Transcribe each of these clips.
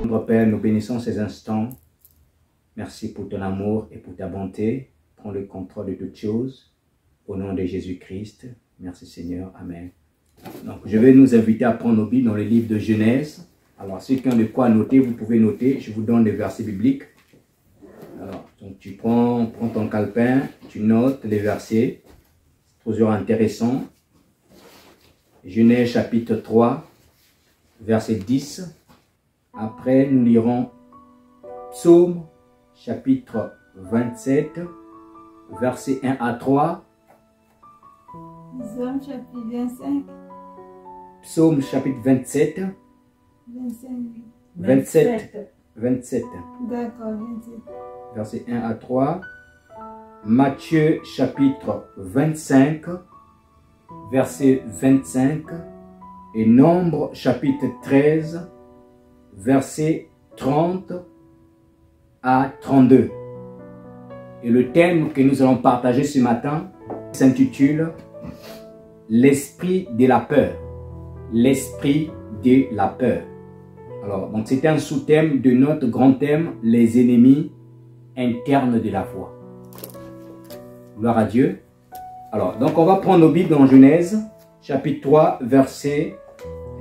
Notre Père, nous bénissons ces instants. Merci pour ton amour et pour ta bonté. Prends le contrôle de toutes choses. Au nom de Jésus-Christ. Merci Seigneur. Amen. Donc, je vais nous inviter à prendre nos Bibles dans le livre de Genèse. Alors, ceux qui ont de quoi noter, vous pouvez noter. Je vous donne des versets bibliques. Alors, donc tu prends ton calepin, tu notes les versets. C'est toujours intéressant. Genèse chapitre 3, verset 10. Après, nous lirons Psaume, chapitre 27, versets 1 à 3. Psaume, chapitre 25. Psaume, chapitre 27. 27. D'accord, 27. Versets 1 à 3. Matthieu, chapitre 25, verset 25. Et Nombre, chapitre 13, versets 30 à 32. Et le thème que nous allons partager ce matin s'intitule « L'esprit de la peur ». L'esprit de la peur. Alors, donc c'est un sous-thème de notre grand thème « Les ennemis internes de la foi ». Gloire à Dieu. Alors, donc on va prendre nos Bibles dans Genèse, chapitre 3, verset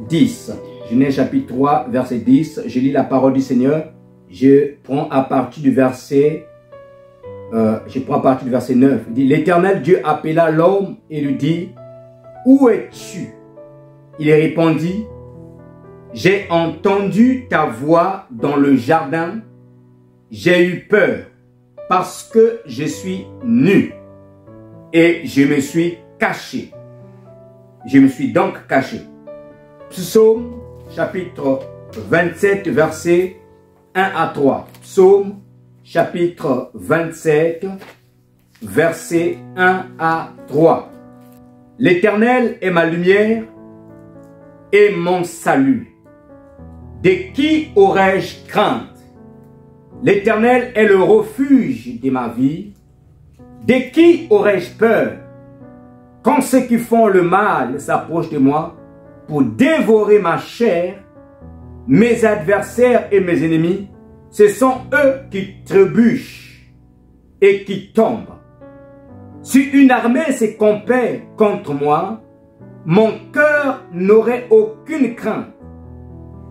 10. Genèse chapitre 3, verset 10, je lis la parole du Seigneur. Je prends à partir du verset 9. Il dit, l'Éternel Dieu appela l'homme et lui dit, où es-tu? Il répondit, j'ai entendu ta voix dans le jardin. J'ai eu peur parce que je suis nu et je me suis caché. Je me suis donc caché. Psaume chapitre 27, versets 1 à 3. Psaume, chapitre 27, versets 1 à 3. L'Éternel est ma lumière et mon salut. De qui aurais-je crainte? L'Éternel est le refuge de ma vie. De qui aurais-je peur? Quand ceux qui font le mal s'approchent de moi, pour dévorer ma chair, mes adversaires et mes ennemis, ce sont eux qui trébuchent et qui tombent. Si une armée se compare contre moi, mon cœur n'aurait aucune crainte.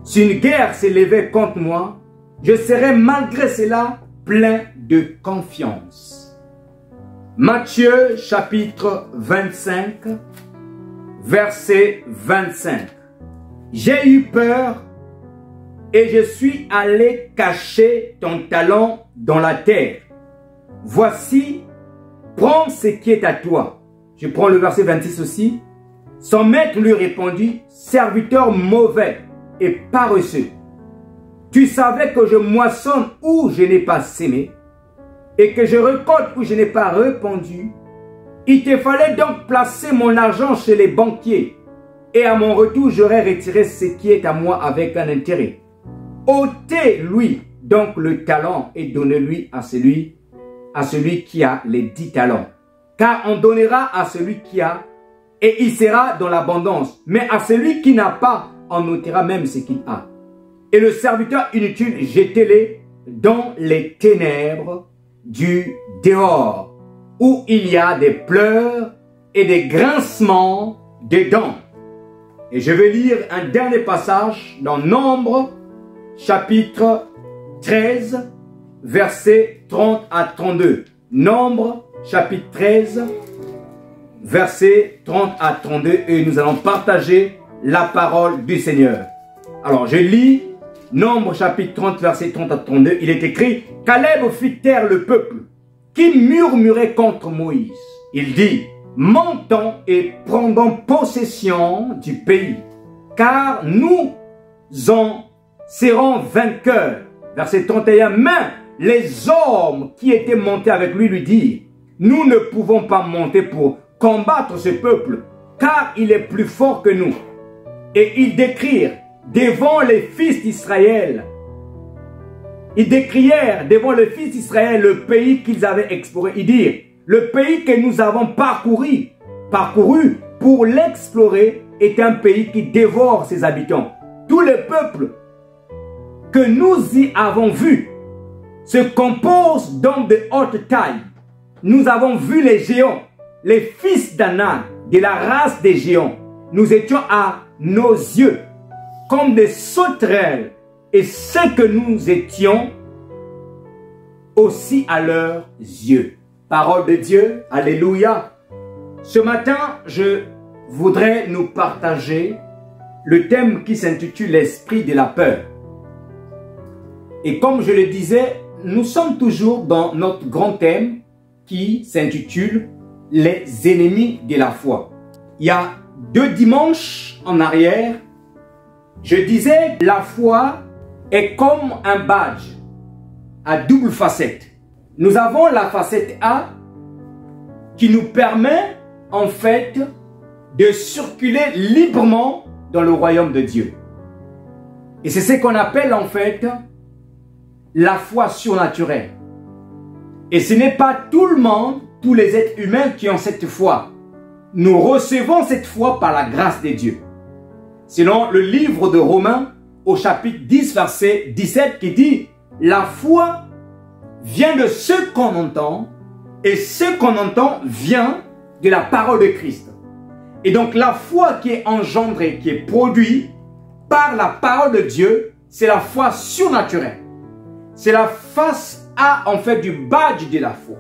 Si une guerre s'élevait contre moi, je serais malgré cela plein de confiance. Matthieu chapitre 25, verset 25. J'ai eu peur et je suis allé cacher ton talent dans la terre. Voici, prends ce qui est à toi. Je prends le verset 26 aussi. Son maître lui répondit, serviteur mauvais et paresseux. Tu savais que je moissonne où je n'ai pas sémé et que je récolte où je n'ai pas répandu. Il te fallait donc placer mon argent chez les banquiers et à mon retour, j'aurais retiré ce qui est à moi avec un intérêt. ôtez-lui donc le talent et donnez-lui à celui qui a les 10 talents. Car on donnera à celui qui a et il sera dans l'abondance. Mais à celui qui n'a pas, on ôtera même ce qu'il a. Et le serviteur inutile, jetez-le dans les ténèbres du dehors, où il y a des pleurs et des grincements de dents. Et je vais lire un dernier passage dans Nombre, chapitre 13, versets 30 à 32. Nombre, chapitre 13, versets 30 à 32. Et nous allons partager la parole du Seigneur. Alors, je lis Nombre, chapitre 30, versets 30 à 32. Il est écrit, « Caleb fit taire le peuple qui murmurait contre Moïse. Il dit, « Montons et prenons possession du pays, car nous en serons vainqueurs. » Verset 31, « Mais les hommes qui étaient montés avec lui dirent, « nous ne pouvons pas monter pour combattre ce peuple, car il est plus fort que nous. Et ils décrièrent devant les fils d'Israël. Ils décrièrent devant les fils d'Israël le pays qu'ils avaient exploré. Ils dirent, le pays que nous avons parcouru pour l'explorer est un pays qui dévore ses habitants. Tous les peuples que nous y avons vus se composent d'hommes de haute taille. Nous avons vu les géants, les fils d'Anak, de la race des géants. Nous étions à nos yeux comme des sauterelles, et ce que nous étions aussi à leurs yeux. Parole de Dieu, alléluia. Ce matin, je voudrais nous partager le thème qui s'intitule l'esprit de la peur. Et comme je le disais, nous sommes toujours dans notre grand thème qui s'intitule les ennemis de la foi. Il y a 2 dimanches en arrière, je disais la foi est comme un badge à double facette. Nous avons la facette A qui nous permet en fait de circuler librement dans le royaume de Dieu. Et c'est ce qu'on appelle en fait la foi surnaturelle. Et ce n'est pas tout le monde, tous les êtres humains qui ont cette foi. Nous recevons cette foi par la grâce de Dieu. Selon le livre de Romains, au chapitre 10, verset 17, qui dit « La foi vient de ce qu'on entend, et ce qu'on entend vient de la parole de Christ. » Et donc la foi qui est engendrée, qui est produite par la parole de Dieu, c'est la foi surnaturelle. C'est la face A en fait du badge de la foi.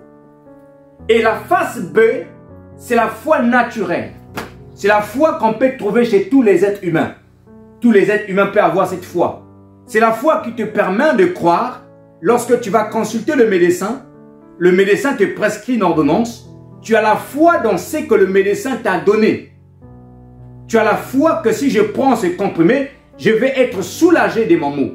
Et la face B, c'est la foi naturelle. C'est la foi qu'on peut trouver chez tous les êtres humains. Tous les êtres humains peuvent avoir cette foi. C'est la foi qui te permet de croire lorsque tu vas consulter le médecin te prescrit une ordonnance. Tu as la foi dans ce que le médecin t'a donné. Tu as la foi que si je prends ce comprimé, je vais être soulagé de mon mot.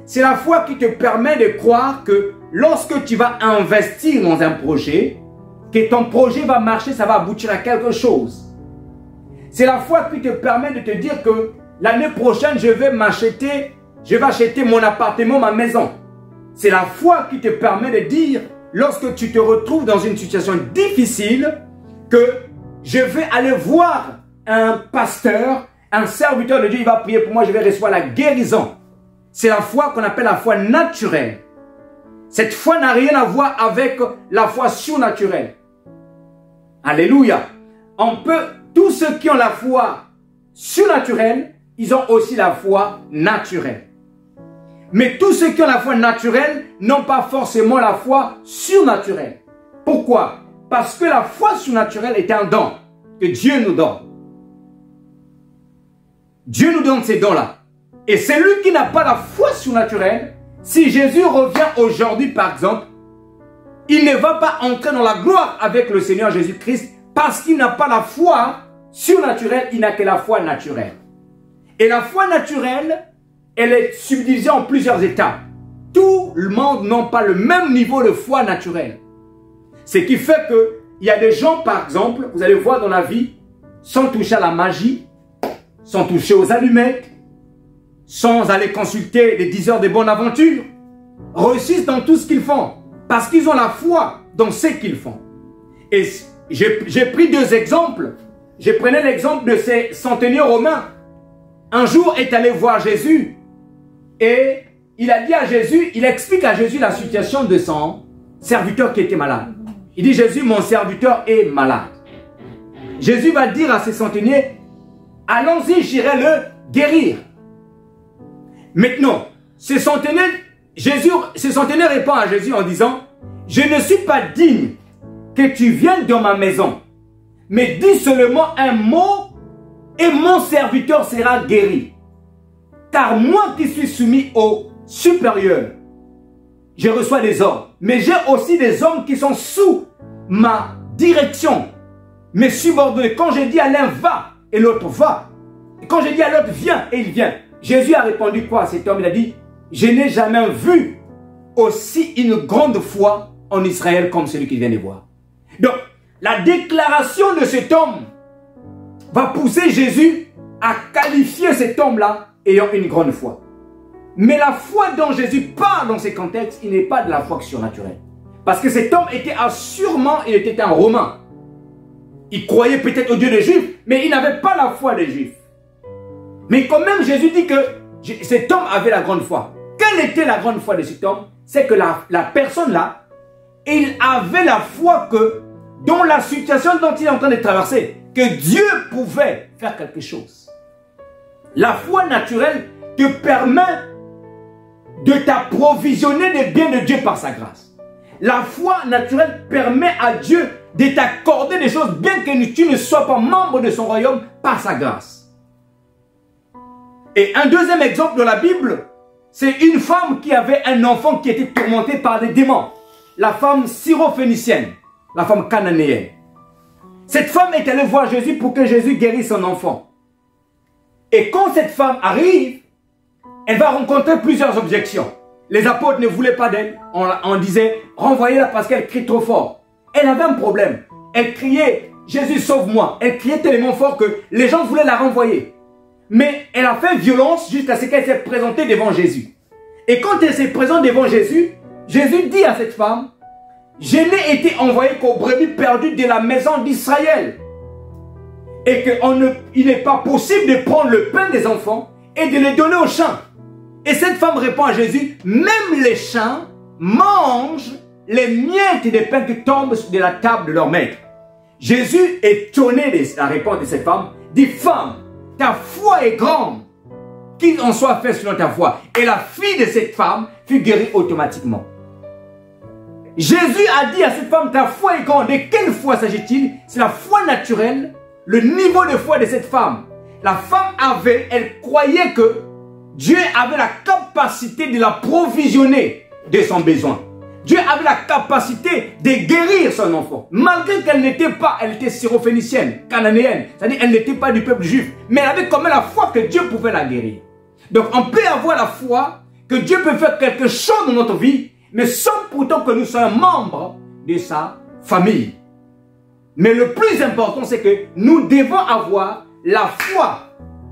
C'est la foi qui te permet de croire que lorsque tu vas investir dans un projet, que ton projet va marcher, ça va aboutir à quelque chose. C'est la foi qui te permet de te dire que l'année prochaine, je vais acheter mon appartement, ma maison. C'est la foi qui te permet de dire, lorsque tu te retrouves dans une situation difficile, que je vais aller voir un pasteur, un serviteur de Dieu, il va prier pour moi, je vais recevoir la guérison. C'est la foi qu'on appelle la foi naturelle. Cette foi n'a rien à voir avec la foi surnaturelle. Alléluia. Tous ceux qui ont la foi surnaturelle, ils ont aussi la foi naturelle. Mais tous ceux qui ont la foi naturelle n'ont pas forcément la foi surnaturelle. Pourquoi? Parce que la foi surnaturelle est un don que Dieu nous donne. Dieu nous donne ces dons-là. Et celui qui n'a pas la foi surnaturelle, si Jésus revient aujourd'hui par exemple, il ne va pas entrer dans la gloire avec le Seigneur Jésus-Christ parce qu'il n'a pas la foi surnaturelle, il n'a que la foi naturelle. Et la foi naturelle, elle est subdivisée en plusieurs étapes. Tout le monde n'a pas le même niveau de foi naturelle. Ce qui fait qu'il y a des gens, par exemple, vous allez voir dans la vie, sans toucher à la magie, sans toucher aux allumettes, sans aller consulter les 10 heures de bonne aventure, réussissent dans tout ce qu'ils font. Parce qu'ils ont la foi dans ce qu'ils font. Et j'ai pris 2 exemples. Je prenais l'exemple de ces centeniers romains. Un jour est allé voir Jésus et il a dit à Jésus, il explique à Jésus la situation de son serviteur qui était malade. Il dit, Jésus, mon serviteur est malade. Jésus va dire à ces centeniers, allons-y, j'irai le guérir. Maintenant, ce centenaire répond à Jésus en disant, je ne suis pas digne que tu viennes dans ma maison, mais dis seulement un mot et mon serviteur sera guéri. Car moi qui suis soumis au supérieur, je reçois des ordres, mais j'ai aussi des hommes qui sont sous ma direction, mes subordonnés. Quand je dis à l'un va et l'autre va, et quand je dis à l'autre viens et il vient. Jésus a répondu quoi à cet homme? Il a dit, je n'ai jamais vu aussi une grande foi en Israël comme celui qui vient de voir. Donc, la déclaration de cet homme va pousser Jésus à qualifier cet homme-là ayant une grande foi. Mais la foi dont Jésus parle dans ces contextes, il n'est pas de la foi surnaturelle. Parce que cet homme était assurément, il était un Romain. Il croyait peut-être au Dieu des Juifs, mais il n'avait pas la foi des Juifs. Mais quand même, Jésus dit que cet homme avait la grande foi. Quelle était la grande foi de cet homme? C'est que la personne-là, il avait la foi que, dans la situation dont il est en train de traverser, que Dieu pouvait faire quelque chose. La foi naturelle te permet de t'approvisionner des biens de Dieu par sa grâce. La foi naturelle permet à Dieu de t'accorder des choses bien que tu ne sois pas membre de son royaume par sa grâce. Et un deuxième exemple de la Bible, c'est une femme qui avait un enfant qui était tourmenté par des démons. La femme syrophénicienne, la femme cananéenne. Cette femme est allée voir Jésus pour que Jésus guérisse son enfant. Et quand cette femme arrive, elle va rencontrer plusieurs objections. Les apôtres ne voulaient pas d'elle. On disait, renvoyez-la parce qu'elle crie trop fort. Elle avait un problème. Elle criait, Jésus sauve-moi. Elle criait tellement fort que les gens voulaient la renvoyer. Mais elle a fait violence jusqu'à ce qu'elle s'est présentée devant Jésus. Et quand elle s'est présentée devant Jésus, Jésus dit à cette femme, je n'ai été envoyé qu'aux brebis perdues de la maison d'Israël. Et qu'il n'est pas possible de prendre le pain des enfants et de le donner aux chiens. Et cette femme répond à Jésus, même les chiens mangent les miettes des pains qui tombent de la table de leur maître. Jésus, étonné de la réponse de cette femme, dit, femme, ta foi est grande, qu'il en soit fait selon ta foi. Et la fille de cette femme fut guérie automatiquement. Jésus a dit à cette femme, ta foi est grande. De quelle foi s'agit-il? C'est la foi naturelle, le niveau de foi de cette femme. La femme elle croyait que Dieu avait la capacité de la provisionner de son besoin. Dieu avait la capacité de guérir son enfant. Malgré qu'elle n'était pas, elle était syrophénicienne, cananéenne. C'est-à-dire qu'elle n'était pas du peuple juif. Mais elle avait quand même la foi que Dieu pouvait la guérir. Donc on peut avoir la foi que Dieu peut faire quelque chose dans notre vie, mais sans pourtant que nous soyons membres de sa famille. Mais le plus important, c'est que nous devons avoir la foi,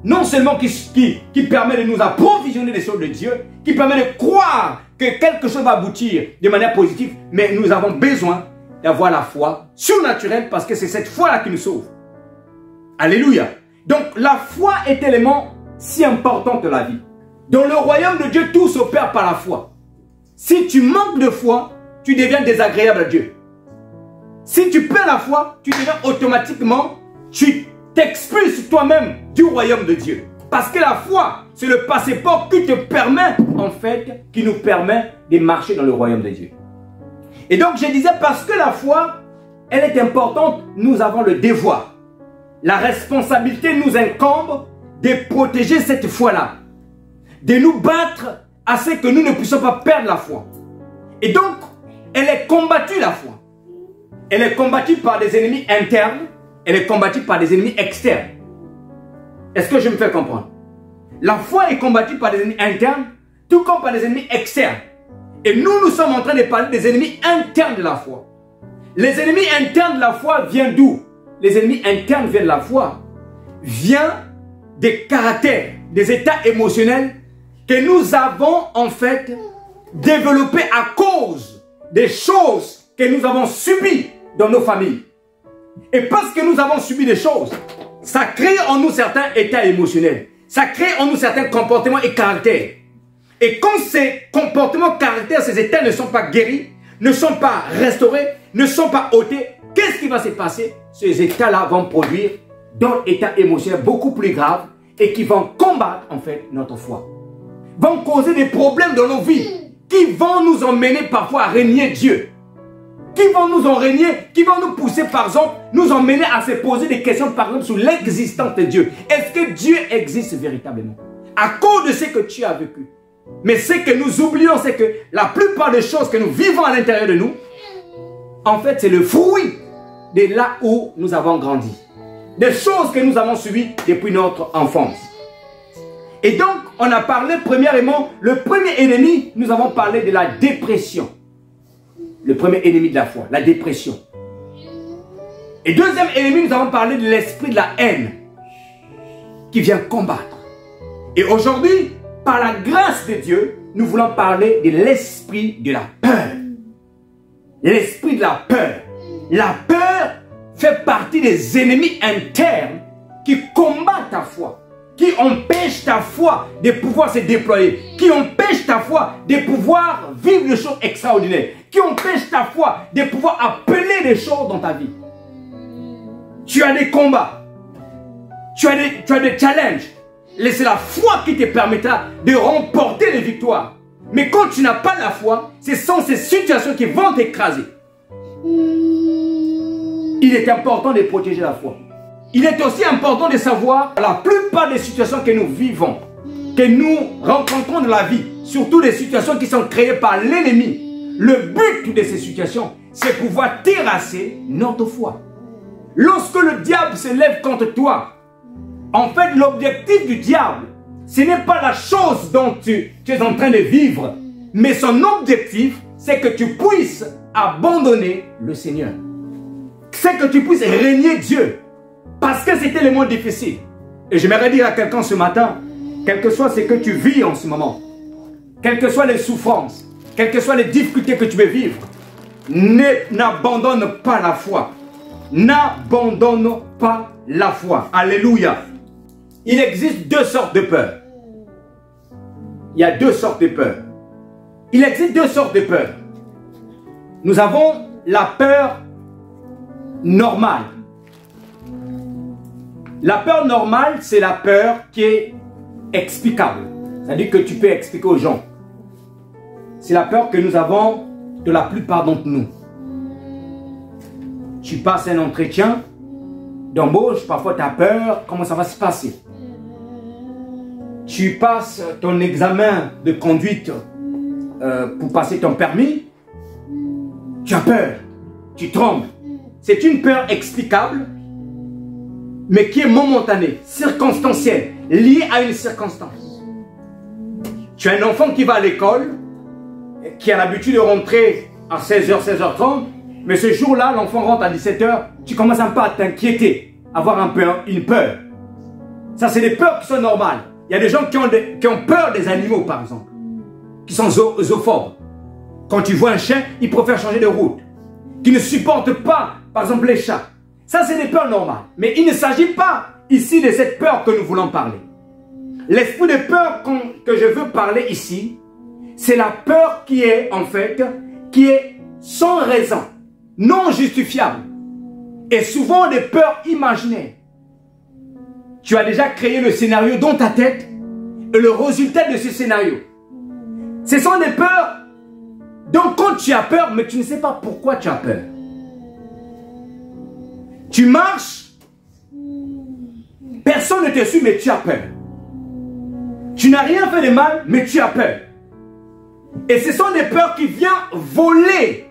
non seulement qui permet de nous approvisionner des choses de Dieu, qui permet de croire que quelque chose va aboutir de manière positive, mais nous avons besoin d'avoir la foi surnaturelle parce que c'est cette foi-là qui nous sauve. Alléluia. Donc la foi est élément si important de la vie. Dans le royaume de Dieu, tout s'opère par la foi. Si tu manques de foi, tu deviens désagréable à Dieu. Si tu perds la foi, tu deviens automatiquement, tu t'expulses toi-même du royaume de Dieu. Parce que la foi, c'est le passeport qui te permet, en fait, qui nous permet de marcher dans le royaume de Dieu. Et donc, je disais, parce que la foi, elle est importante, nous avons le devoir. La responsabilité nous incombe de protéger cette foi-là. De nous battre à ce que nous ne puissions pas perdre la foi. Et donc, elle est combattue, la foi. Elle est combattue par des ennemis internes. Elle est combattue par des ennemis externes. Est-ce que je me fais comprendre? La foi est combattue par des ennemis internes, tout comme par des ennemis externes. Et nous sommes en train de parler des ennemis internes de la foi. Les ennemis internes de la foi viennent d'où? Les ennemis internes viennent de la foi. Viennent des caractères, des états émotionnels que nous avons en fait développés à cause des choses que nous avons subies dans nos familles. Et parce que nous avons subi des choses, ça crée en nous certains états émotionnels. Ça crée en nous certains comportements et caractères. Et quand ces comportements, caractères, ces états ne sont pas guéris, ne sont pas restaurés, ne sont pas ôtés, qu'est-ce qui va se passer? Ces états-là vont produire d'autres états émotionnels beaucoup plus graves et qui vont combattre en fait notre foi. Vont causer des problèmes dans nos vies qui vont nous emmener parfois à régner Dieu. Qui vont nous enrégner, qui vont nous pousser par exemple, nous emmener à se poser des questions par exemple sur l'existence de Dieu. Est-ce que Dieu existe véritablement? À cause de ce que tu as vécu. Mais ce que nous oublions, c'est que la plupart des choses que nous vivons à l'intérieur de nous, en fait c'est le fruit de là où nous avons grandi. Des choses que nous avons subies depuis notre enfance. Et donc, on a parlé premièrement, le premier ennemi, nous avons parlé de la dépression. Le premier ennemi de la foi, la dépression. Et deuxième ennemi, nous avons parlé de l'esprit de la haine qui vient combattre. Et aujourd'hui, par la grâce de Dieu, nous voulons parler de l'esprit de la peur. L'esprit de la peur. La peur fait partie des ennemis internes qui combattent ta foi, qui empêchent ta foi de pouvoir se déployer, qui empêchent ta foi de pouvoir vivre des choses extraordinaires, qui empêchent ta foi de pouvoir appeler des choses dans ta vie. Tu as des combats, tu as des challenges. C'est la foi qui te permettra de remporter les victoires. Mais quand tu n'as pas la foi, ce sont ces situations qui vont t'écraser. Il est important de protéger la foi. Il est aussi important de savoir la plupart des situations que nous vivons, que nous rencontrons dans la vie, surtout des situations qui sont créées par l'ennemi. Le but de ces situations, c'est pouvoir terrasser notre foi. Lorsque le diable se lève contre toi, en fait, l'objectif du diable, ce n'est pas la chose dont tu es en train de vivre, mais son objectif, c'est que tu puisses abandonner le Seigneur. C'est que tu puisses régner Dieu. Parce que c'était le moment difficile. Et j'aimerais dire à quelqu'un ce matin, quel que soit ce que tu vis en ce moment, quelles que soient les souffrances, quelles que soient les difficultés que tu veux vivre, n'abandonne pas la foi. N'abandonne pas la foi. Alléluia. Il existe deux sortes de peurs. Il y a deux sortes de peurs. Il existe deux sortes de peurs. Nous avons la peur normale. La peur normale, c'est la peur qui est explicable. C'est-à-dire que tu peux expliquer aux gens. C'est la peur que nous avons de la plupart d'entre nous. Tu passes un entretien d'embauche, parfois tu as peur, comment ça va se passer. Tu passes ton examen de conduite pour passer ton permis, tu as peur, tu trembles. C'est une peur explicable, mais qui est momentanée, circonstancielle, liée à une circonstance. Tu as un enfant qui va à l'école, qui a l'habitude de rentrer à 16h, 16h30, mais ce jour-là, l'enfant rentre à 17h, tu commences un peu à t'inquiéter, avoir un peu une peur. Ça, c'est des peurs qui sont normales. Il y a des gens qui ont peur des animaux, par exemple, qui sont zoophobes. Quand tu vois un chien, ils préfèrent changer de route. Qui ne supportent pas, par exemple, les chats. Ça, c'est des peurs normales. Mais il ne s'agit pas ici de cette peur que nous voulons parler. L'esprit de peur que je veux parler ici, c'est la peur qui est, en fait, qui est sans raison, non justifiable. Et souvent des peurs imaginaires. Tu as déjà créé le scénario dans ta tête et le résultat de ce scénario. Ce sont des peurs. Donc quand tu as peur, mais tu ne sais pas pourquoi tu as peur. Tu marches, personne ne te suit, mais tu as peur. Tu n'as rien fait de mal, mais tu as peur. Et ce sont des peurs qui viennent voler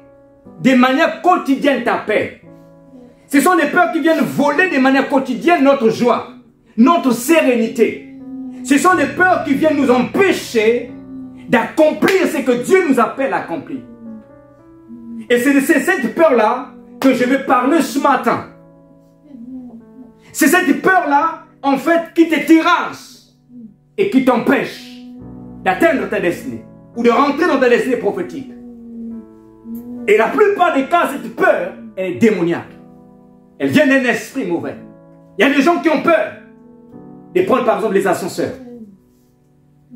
de manière quotidienne ta paix. Ce sont des peurs qui viennent voler de manière quotidienne notre joie, notre sérénité. Ce sont des peurs qui viennent nous empêcher d'accomplir ce que Dieu nous appelle à accomplir. Et c'est de cette peur-là que je vais parler ce matin. C'est cette peur-là, en fait, qui te terrasse et qui t'empêche d'atteindre ta destinée ou de rentrer dans ta destinée prophétique. Et la plupart des cas, cette peur, elle est démoniaque. Elle vient d'un esprit mauvais. Il y a des gens qui ont peur de prendre, par exemple, les ascenseurs.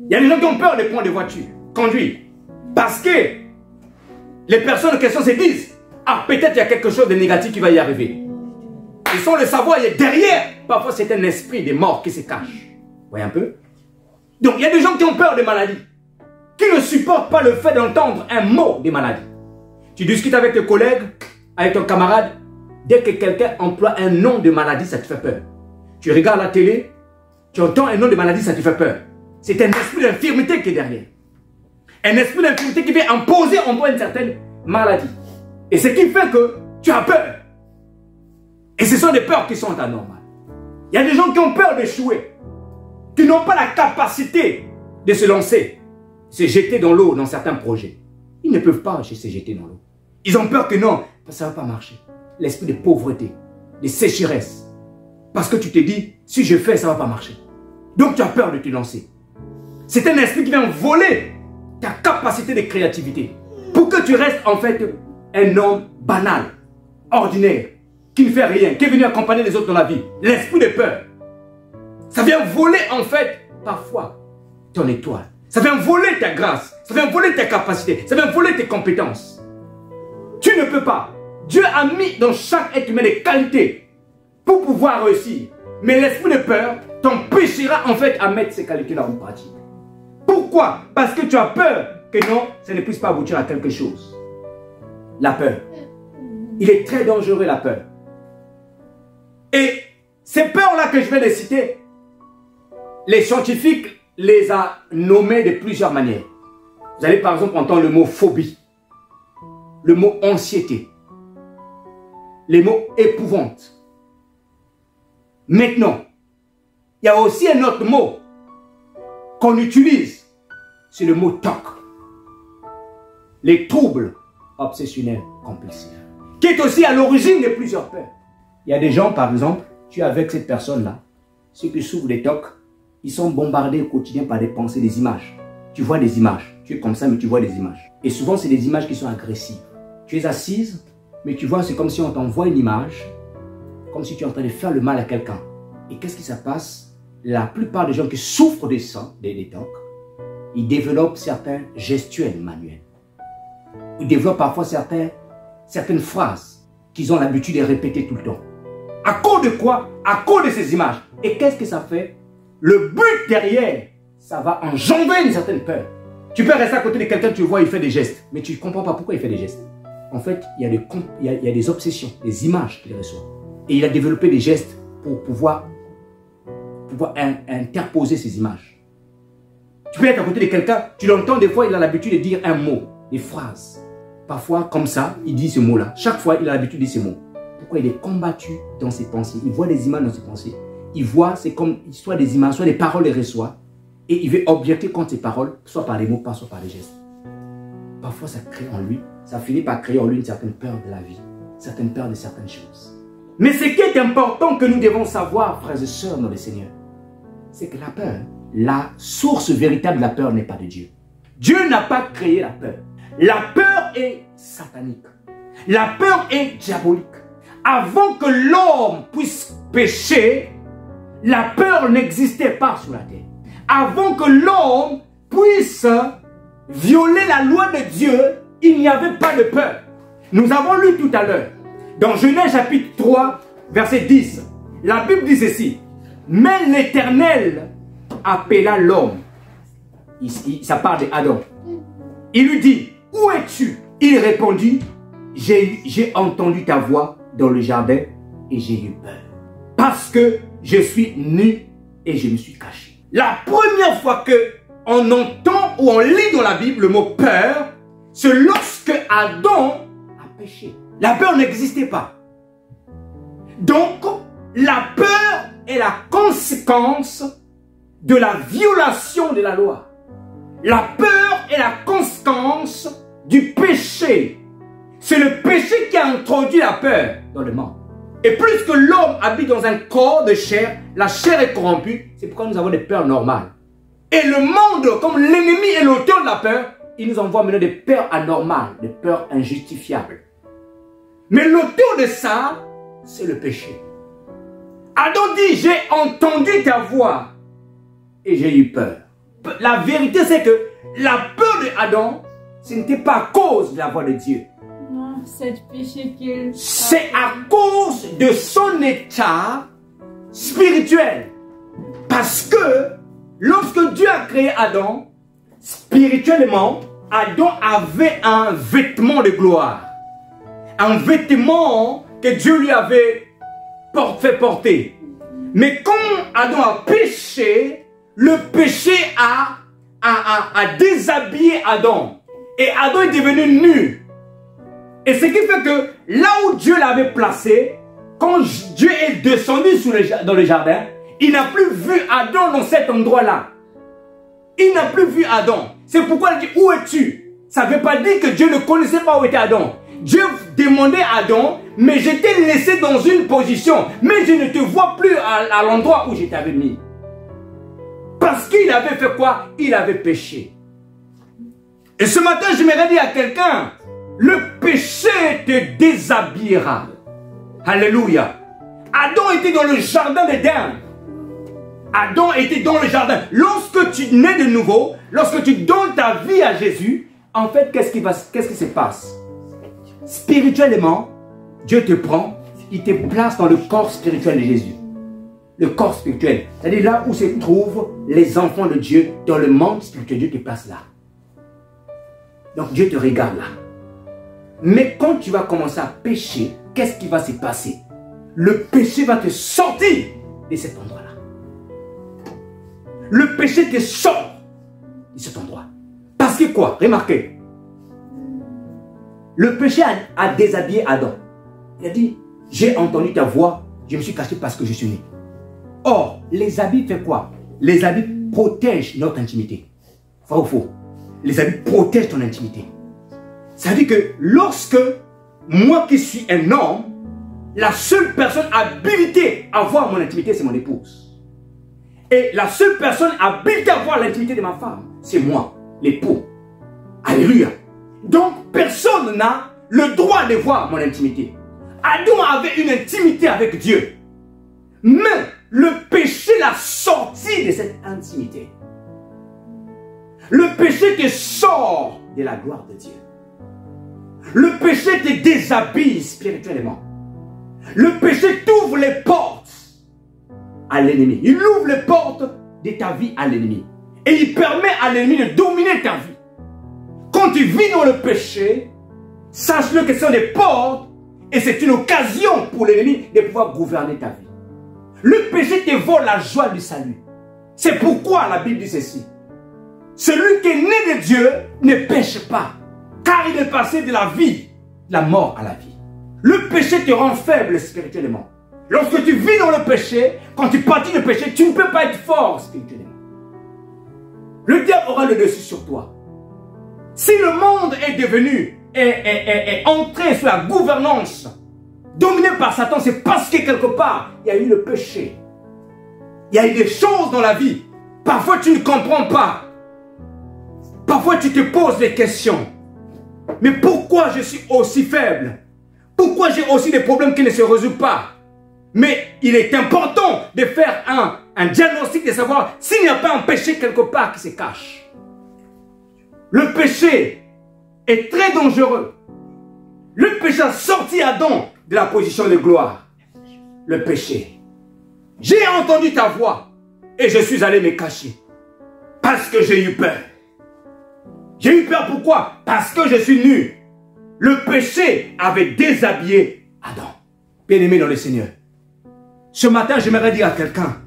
Il y a des gens qui ont peur de prendre des voitures, conduire. Parce que les personnes en question se disent, ah, peut-être il y a quelque chose de négatif qui va y arriver. Et sans le savoir, il y a derrière, parfois c'est un esprit de mort qui se cache. Vous voyez un peu? Donc il y a des gens qui ont peur des maladies, qui ne supportent pas le fait d'entendre un mot des maladies. Tu discutes avec tes collègues, avec ton camarade, dès que quelqu'un emploie un nom de maladie, ça te fait peur. Tu regardes la télé, tu entends un nom de maladie, ça te fait peur. C'est un esprit d'infirmité qui est derrière. Un esprit d'infirmité qui vient imposer en toi une certaine maladie. Et ce qui fait que tu as peur. Et ce sont des peurs qui sont anormales. Il y a des gens qui ont peur d'échouer, qui n'ont pas la capacité de se lancer, se jeter dans l'eau dans certains projets. Ils ne peuvent pas se jeter dans l'eau. Ils ont peur que non, ça ne va pas marcher. L'esprit de pauvreté. de sécheresse. Parce que tu te dis, si je fais, ça ne va pas marcher. Donc tu as peur de te lancer. C'est un esprit qui vient voler ta capacité de créativité. Pour que tu restes en fait un homme banal, ordinaire, qui ne fait rien, qui est venu accompagner les autres dans la vie. L'esprit de peur. Ça vient voler en fait, parfois, ton étoile. Ça vient voler ta grâce. Ça vient voler tes capacités. Ça vient voler tes compétences. Tu ne peux pas. Dieu a mis dans chaque être humain des qualités pour pouvoir réussir. Mais l'esprit de peur t'empêchera en fait à mettre ces qualités-là en pratique. Pourquoi? Parce que tu as peur que non, ça ne puisse pas aboutir à quelque chose. La peur. Il est très dangereux, la peur. Et ces peurs-là que je vais les citer, les scientifiques les ont nommées de plusieurs manières. Vous allez par exemple entendre le mot phobie, le mot anxiété, les mots épouvante. Maintenant, il y a aussi un autre mot qu'on utilise, c'est le mot TOC. Les troubles obsessionnels compulsifs, qui est aussi à l'origine de plusieurs peurs. Il y a des gens, par exemple, tu es avec cette personne-là, ceux qui souffrent des TOC, ils sont bombardés au quotidien par des pensées, des images. Tu vois des images, tu es comme ça, mais tu vois des images. Et souvent, c'est des images qui sont agressives. Tu es assise, mais tu vois, c'est comme si on t'envoie une image, comme si tu es en train de faire le mal à quelqu'un. Et qu'est-ce qui se passe? La plupart des gens qui souffrent des TOC, ils développent certains gestuels manuels. Ils développent parfois certaines phrases qu'ils ont l'habitude de répéter tout le temps. À cause de quoi? À cause de ces images. Et qu'est-ce que ça fait? Le but derrière, ça va engendrer une certaine peur. Tu peux rester à côté de quelqu'un, tu vois, il fait des gestes, mais tu ne comprends pas pourquoi il fait des gestes. En fait, il y a des obsessions, des images qu'il reçoit. Et il a développé des gestes pour pouvoir interposer ces images. Tu peux être à côté de quelqu'un, tu l'entends des fois, il a l'habitude de dire un mot, des phrases. Parfois, comme ça, il dit ce mot-là. Chaque fois, il a l'habitude de dire ce mot. Pourquoi il est combattu dans ses pensées? Il voit des images dans ses pensées. Il voit, c'est comme soit des images, soit des paroles, il reçoit. Et il veut objecter contre ces paroles, soit par les mots, soit par les gestes. Parfois, ça crée en lui, ça finit par créer en lui une certaine peur de la vie, une certaine peur de certaines choses. Mais ce qui est important que nous devons savoir, frères et sœurs dans le Seigneur, c'est que la peur, la source véritable de la peur n'est pas de Dieu. Dieu n'a pas créé la peur. La peur est satanique. La peur est diabolique. Avant que l'homme puisse pécher, la peur n'existait pas sur la terre. Avant que l'homme puisse violer la loi de Dieu, il n'y avait pas de peur. Nous avons lu tout à l'heure, dans Genèse chapitre 3, verset 10, la Bible dit ceci: mais l'Éternel appela l'homme. Ça parle d'Adam. Il lui dit: où es-tu? Il répondit: j'ai entendu ta voix dans le jardin et j'ai eu peur. Parce que je suis nu et je me suis caché. La première fois qu'on entend ou on lit dans la Bible le mot peur, c'est lorsque Adam a péché. La peur n'existait pas. Donc, la peur est la conséquence de la violation de la loi. La peur est la conséquence du péché. C'est le péché qui a introduit la peur dans le monde. Et plus que l'homme habite dans un corps de chair, la chair est corrompue, c'est pourquoi nous avons des peurs normales. Et le monde, comme l'ennemi est l'auteur de la peur, il nous envoie maintenant des peurs anormales, des peurs injustifiables. Mais l'auteur de ça, c'est le péché. Adam dit: j'ai entendu ta voix et j'ai eu peur. La vérité, c'est que la peur d'Adam, ce n'était pas à cause de la voix de Dieu. C'est le péché qu'il... C'est à cause de son état spirituel. Parce que lorsque Dieu a créé Adam, spirituellement, Adam avait un vêtement de gloire. Un vêtement que Dieu lui avait fait porter. Mais quand Adam a péché, le péché a déshabillé Adam. Et Adam est devenu nu. Et ce qui fait que là où Dieu l'avait placé, quand Dieu est descendu dans le jardin, il n'a plus vu Adam dans cet endroit-là. Il n'a plus vu Adam. C'est pourquoi il dit: où es-tu? Ça ne veut pas dire que Dieu ne connaissait pas où était Adam. Dieu demandait à Adam, mais je t'ai laissé dans une position, mais je ne te vois plus à l'endroit où je t'avais mis. Parce qu'il avait fait quoi? Il avait péché. Et ce matin, je m'aimerais dire à quelqu'un, le péché te déshabillera. Alléluia. Adam était dans le jardin d'Éden. Adam était dans le jardin. Lorsque tu nais de nouveau, lorsque tu donnes ta vie à Jésus, en fait, qu'est-ce qui se passe? Spirituellement, Dieu te prend, il te place dans le corps spirituel de Jésus. Le corps spirituel, c'est-à-dire là où se trouvent les enfants de Dieu, dans le monde spirituel, Dieu te place là. Donc Dieu te regarde là. Mais quand tu vas commencer à pécher, qu'est-ce qui va se passer? Le péché va te sortir de cet endroit-là. Le péché te sort de cet endroit. Parce que quoi? Remarquez. Le péché a déshabillé Adam. Il a dit, j'ai entendu ta voix, je me suis caché parce que je suis né. Or, les habits font quoi? Les habits protègent notre intimité. Vrai ou faux? Les habits protègent ton intimité. Ça veut dire que lorsque moi qui suis un homme, la seule personne habilitée à voir mon intimité, c'est mon épouse. Et la seule personne habilitée à voir l'intimité de ma femme, c'est moi, l'époux. Alléluia. Donc, personne n'a le droit de voir mon intimité. Adam avait une intimité avec Dieu. Mais le péché l'a sorti de cette intimité. Le péché te sort de la gloire de Dieu. Le péché te déshabille spirituellement. Le péché t'ouvre les portes à l'ennemi. Il ouvre les portes de ta vie à l'ennemi. Et il permet à l'ennemi de dominer ta vie. Quand tu vis dans le péché, sache-le que ce sont des portes et c'est une occasion pour l'ennemi de pouvoir gouverner ta vie. Le péché te vole la joie du salut. C'est pourquoi la Bible dit ceci. Celui qui est né de Dieu ne pêche pas, car il est passé de la vie, de la mort à la vie. Le péché te rend faible spirituellement. Lorsque tu vis dans le péché, quand tu pratiques le péché, tu ne peux pas être fort spirituellement. Le diable aura le dessus sur toi. Si le monde est devenu, est entré sous la gouvernance, dominé par Satan, c'est parce que quelque part, il y a eu le péché. Il y a eu des choses dans la vie. Parfois, tu ne comprends pas. Parfois, tu te poses des questions. Mais pourquoi je suis aussi faible? Pourquoi j'ai aussi des problèmes qui ne se résolvent pas? Mais il est important de faire un diagnostic, de savoir s'il n'y a pas un péché quelque part qui se cache. Le péché est très dangereux. Le péché a sorti Adam de la position de gloire. Le péché. J'ai entendu ta voix et je suis allé me cacher. Parce que j'ai eu peur. J'ai eu peur pourquoi? Parce que je suis nu. Le péché avait déshabillé Adam. Bien-aimé dans le Seigneur. Ce matin, j'aimerais dire à quelqu'un.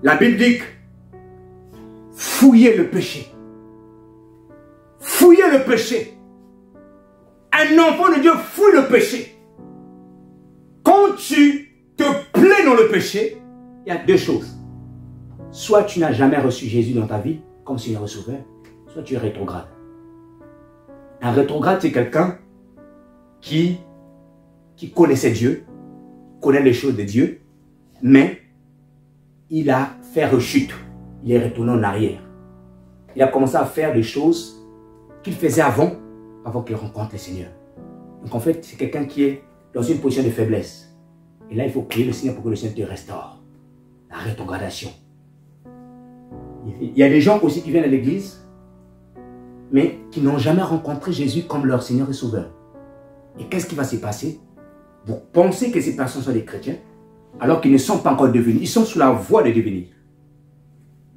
La Bible dit, fouillez le péché. Fouillez le péché. Un enfant de Dieu fouille le péché. Quand tu te plais dans le péché, il y a deux choses. Soit tu n'as jamais reçu Jésus dans ta vie, comme Seigneur et Sauveur, soit tu es rétrograde. Un rétrograde, c'est quelqu'un qui connaissait Dieu, connaît les choses de Dieu, mais il a fait rechute. Il est retourné en arrière. Il a commencé à faire des choses qu'il faisait avant qu'il rencontre le Seigneur. Donc en fait, c'est quelqu'un qui est dans une position de faiblesse. Et là, il faut prier le Seigneur pour que le Seigneur te restaure. La rétrogradation. Il y a des gens aussi qui viennent à l'église, mais qui n'ont jamais rencontré Jésus comme leur Seigneur et Sauveur. Et qu'est-ce qui va se passer? Vous pensez que ces personnes sont des chrétiens, alors qu'ils ne sont pas encore devenus. Ils sont sous la voie de devenir.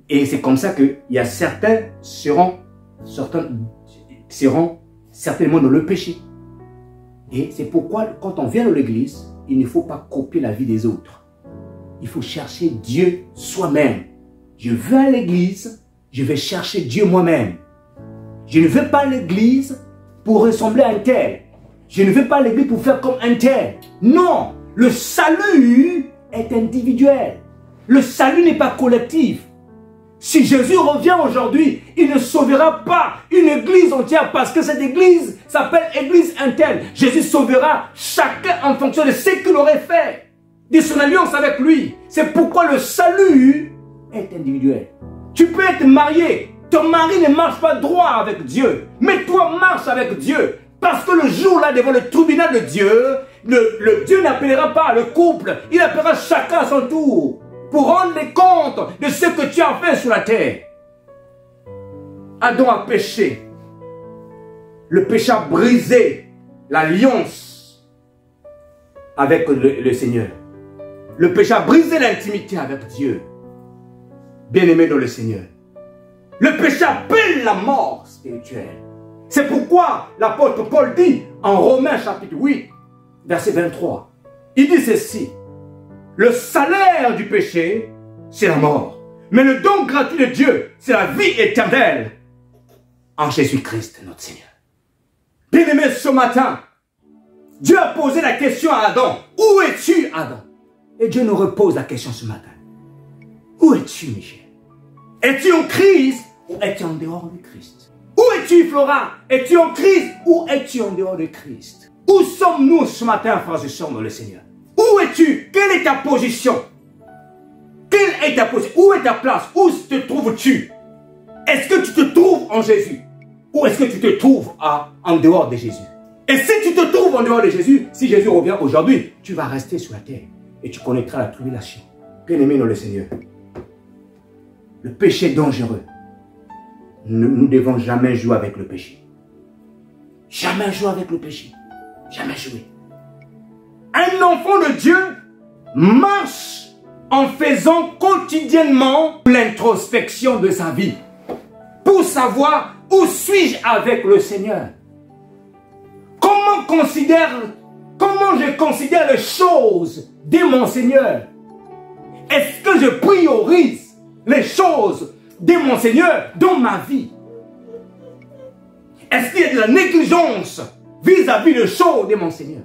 Et c'est comme ça qu'il y a certains seront certainement dans le péché. Et c'est pourquoi, quand on vient dans l'église, il ne faut pas copier la vie des autres. Il faut chercher Dieu soi-même. Je vais à l'église, je vais chercher Dieu moi-même. Je ne vais pas à l'église pour ressembler à un tel. Je ne vais pas à l'église pour faire comme un tel. Non, le salut est individuel. Le salut n'est pas collectif. Si Jésus revient aujourd'hui, il ne sauvera pas une église entière parce que cette église s'appelle église interne. Jésus sauvera chacun en fonction de ce qu'il aurait fait, de son alliance avec lui. C'est pourquoi le salut est individuel. Tu peux être marié, ton mari ne marche pas droit avec Dieu, mais toi marche avec Dieu. Parce que le jour-là, devant le tribunal de Dieu, le Dieu n'appellera pas le couple, il appellera chacun à son tour pour rendre compte de ce que tu as fait sur la terre. Adam a péché. Le péché a brisé l'alliance avec le Seigneur. Le péché a brisé l'intimité avec Dieu. Bien-aimé dans le Seigneur. Le péché appelle la mort spirituelle. C'est pourquoi l'apôtre Paul dit en Romains chapitre 8, verset 23, il dit ceci: le salaire du péché, c'est la mort. Mais le don gratuit de Dieu, c'est la vie éternelle en Jésus-Christ, notre Seigneur. Bien-aimé, ce matin, Dieu a posé la question à Adam. Où es-tu, Adam? Et Dieu nous repose la question ce matin. Où es-tu, Michel? Es-tu en Christ ou es-tu en dehors de Christ? Où es-tu, Flora? Es-tu en Christ ou es-tu en dehors de Christ? Où sommes-nous ce matin, frères et sœurs, dans le Seigneur? Où es-tu? Quelle est ta position? Quelle est ta position? Où est ta place? Où te trouves-tu? Est-ce que tu te trouves en Jésus? Ou est-ce que tu te trouves en dehors de Jésus? Et si tu te trouves en dehors de Jésus, si Jésus revient aujourd'hui, tu vas rester sur la terre et tu connaîtras la tribulation. Bien-aimé dans le Seigneur, le péché est dangereux. Nous ne devons jamais jouer avec le péché. Jamais jouer avec le péché. Jamais jouer. Un enfant de Dieu marche en faisant quotidiennement l'introspection de sa vie pour savoir où suis-je avec le Seigneur. Comment je considère les choses de mon Seigneur? Est-ce que je priorise les choses de mon Seigneur dans ma vie? Est-ce qu'il y a de la négligence vis-à-vis des choses de mon Seigneur?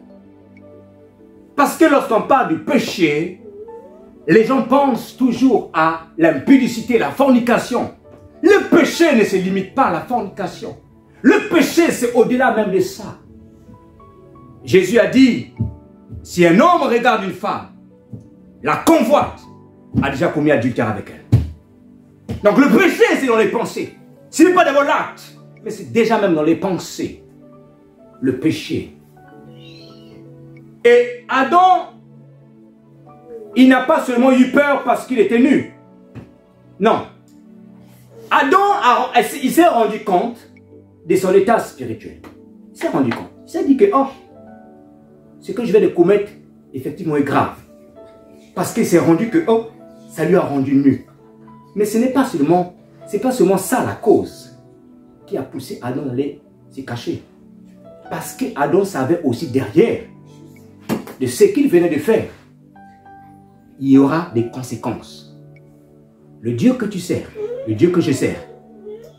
Parce que lorsqu'on parle du péché, les gens pensent toujours à l'impudicité, la fornication. Le péché ne se limite pas à la fornication. Le péché, c'est au-delà même de ça. Jésus a dit, si un homme regarde une femme, la convoite, a déjà commis adultère avec elle. Donc le péché, c'est dans les pensées. Ce n'est pas d'abord l'acte, mais c'est déjà même dans les pensées. Le péché. Et Adam, il n'a pas seulement eu peur parce qu'il était nu. Non. Adam, il s'est rendu compte de son état spirituel. Il s'est rendu compte. Il s'est dit que, oh, ce que je vais de commettre, effectivement, est grave. Parce qu'il s'est rendu que, oh, ça lui a rendu nu. Mais ce n'est pas seulement ça la cause qui a poussé Adam à aller se cacher. Parce qu'Adam savait aussi derrière de ce qu'il venait de faire, il y aura des conséquences. Le Dieu que tu sers, le Dieu que je sers,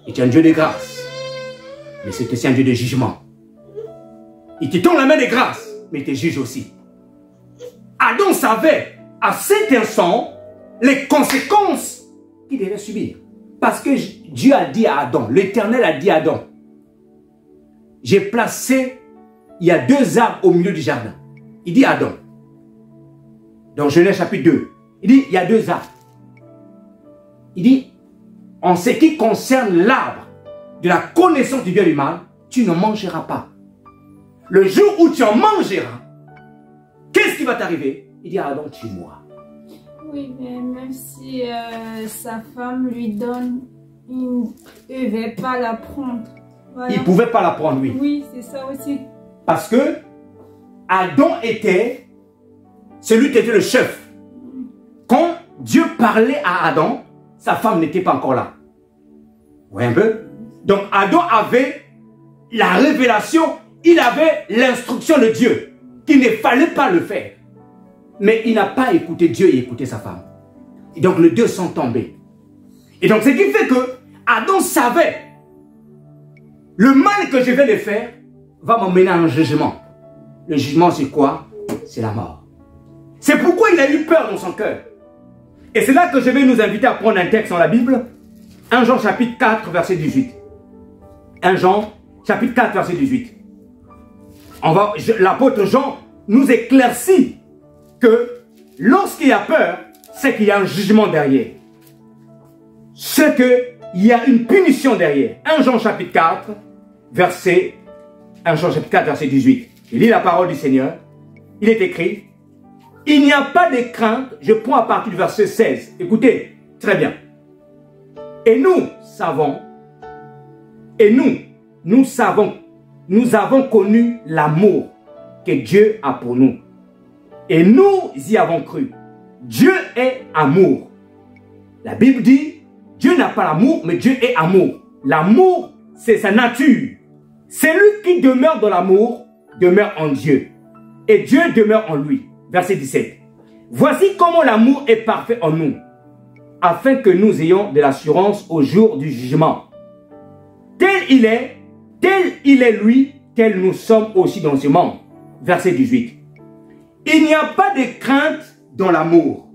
est un Dieu de grâce, mais c'est aussi un Dieu de jugement. Il te tend la main de grâce, mais il te juge aussi. Adam savait à cet instant les conséquences qu'il devait subir. Parce que Dieu a dit à Adam, l'Éternel a dit à Adam, j'ai placé, il y a 2 arbres au milieu du jardin. Il dit à Adam, dans Genèse chapitre 2, il dit, il y a 2 arbres. Il dit, en ce qui concerne l'arbre de la connaissance du bien et du mal, tu ne mangeras pas. Le jour où tu en mangeras, qu'est-ce qui va t'arriver? Il dit à Adam, tu mourras. Oui, mais même si sa femme lui donne, il ne devait pas la prendre. Voilà. Il ne pouvait pas la prendre, oui. Oui, c'est ça aussi. Parce que Adam était celui qui était le chef. Quand Dieu parlait à Adam, sa femme n'était pas encore là. Vous voyez un peu? Donc Adam avait la révélation, il avait l'instruction de Dieu, qu'il ne fallait pas le faire. Mais il n'a pas écouté Dieu et écouté sa femme. Et donc les deux sont tombés. Et donc ce qui fait que Adam savait, le mal que je vais de faire va m'emmener à un jugement. Le jugement c'est quoi? C'est la mort. C'est pourquoi il a eu peur dans son cœur. Et c'est là que je vais nous inviter à prendre un texte dans la Bible, 1 Jean chapitre 4, verset 18. 1 Jean chapitre 4, verset 18. L'apôtre Jean nous éclaircit que lorsqu'il y a peur, c'est qu'il y a un jugement derrière. C'est qu'il y a une punition derrière. 1 Jean chapitre 4, verset 18. Il lit la parole du Seigneur. Il est écrit, il n'y a pas de crainte. Je prends à partir du verset 16. Écoutez, très bien. Et nous avons connu l'amour que Dieu a pour nous. Et nous y avons cru. Dieu est amour. La Bible dit, Dieu n'a pas l'amour, mais Dieu est amour. L'amour, c'est sa nature. Celui qui demeure dans l'amour demeure en Dieu. Et Dieu demeure en lui. Verset 17. Voici comment l'amour est parfait en nous, afin que nous ayons de l'assurance au jour du jugement. Tel il est lui, tel nous sommes aussi dans ce monde. Verset 18. Il n'y a pas de crainte dans l'amour,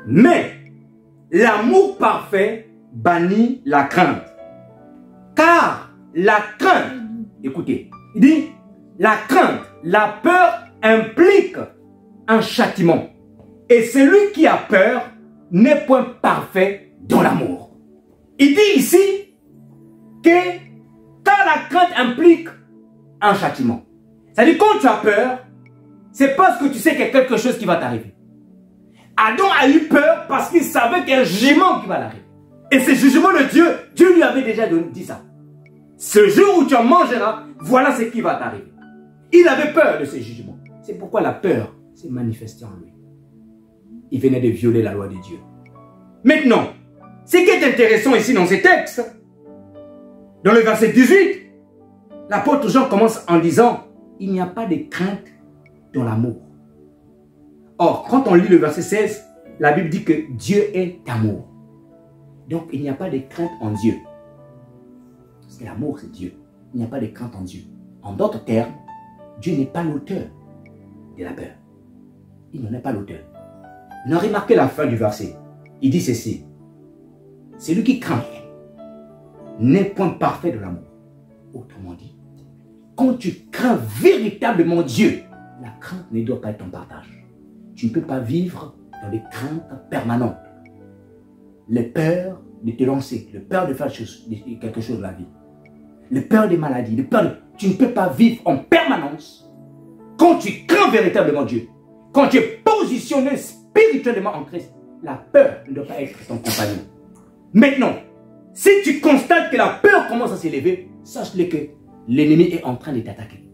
mais l'amour parfait bannit la crainte. Car la crainte, écoutez, il dit, la crainte, la peur implique un châtiment. Et celui qui a peur n'est point parfait dans l'amour. Il dit ici que quand la crainte implique un châtiment, c'est-à-dire quand tu as peur, c'est parce que tu sais qu'il y a quelque chose qui va t'arriver. Adam a eu peur parce qu'il savait qu'il y a un jugement qui va l'arriver. Et ce jugement de Dieu, Dieu lui avait déjà dit ça. Ce jour où tu en mangeras, voilà ce qui va t'arriver. Il avait peur de ce jugement. C'est pourquoi la peur s'est manifestée en lui. Il venait de violer la loi de Dieu. Maintenant, ce qui est intéressant ici dans ces textes, dans le verset 18, l'apôtre Jean commence en disant, il n'y a pas de crainte dans l'amour. Or, quand on lit le verset 16, la Bible dit que Dieu est amour. Donc, il n'y a pas de crainte en Dieu. Parce que l'amour, c'est Dieu. Il n'y a pas de crainte en Dieu. En d'autres termes, Dieu n'est pas l'auteur de la peur. Il n'en est pas l'auteur. On a remarqué la fin du verset. Il dit ceci. Celui qui craint n'est point parfait de l'amour. Autrement dit, quand tu crains véritablement Dieu, la crainte ne doit pas être ton partage. Tu ne peux pas vivre dans des craintes permanentes. Les peurs de te lancer, le peur de faire quelque chose de la vie, le peur des maladies, le peur de... Tu ne peux pas vivre en permanence quand tu crains véritablement Dieu. Quand tu es positionné spirituellement en Christ, la peur ne doit pas être ton compagnon. Maintenant, si tu constates que la peur commence à s'élever, sache-le que l'ennemi est en train de t'attaquer.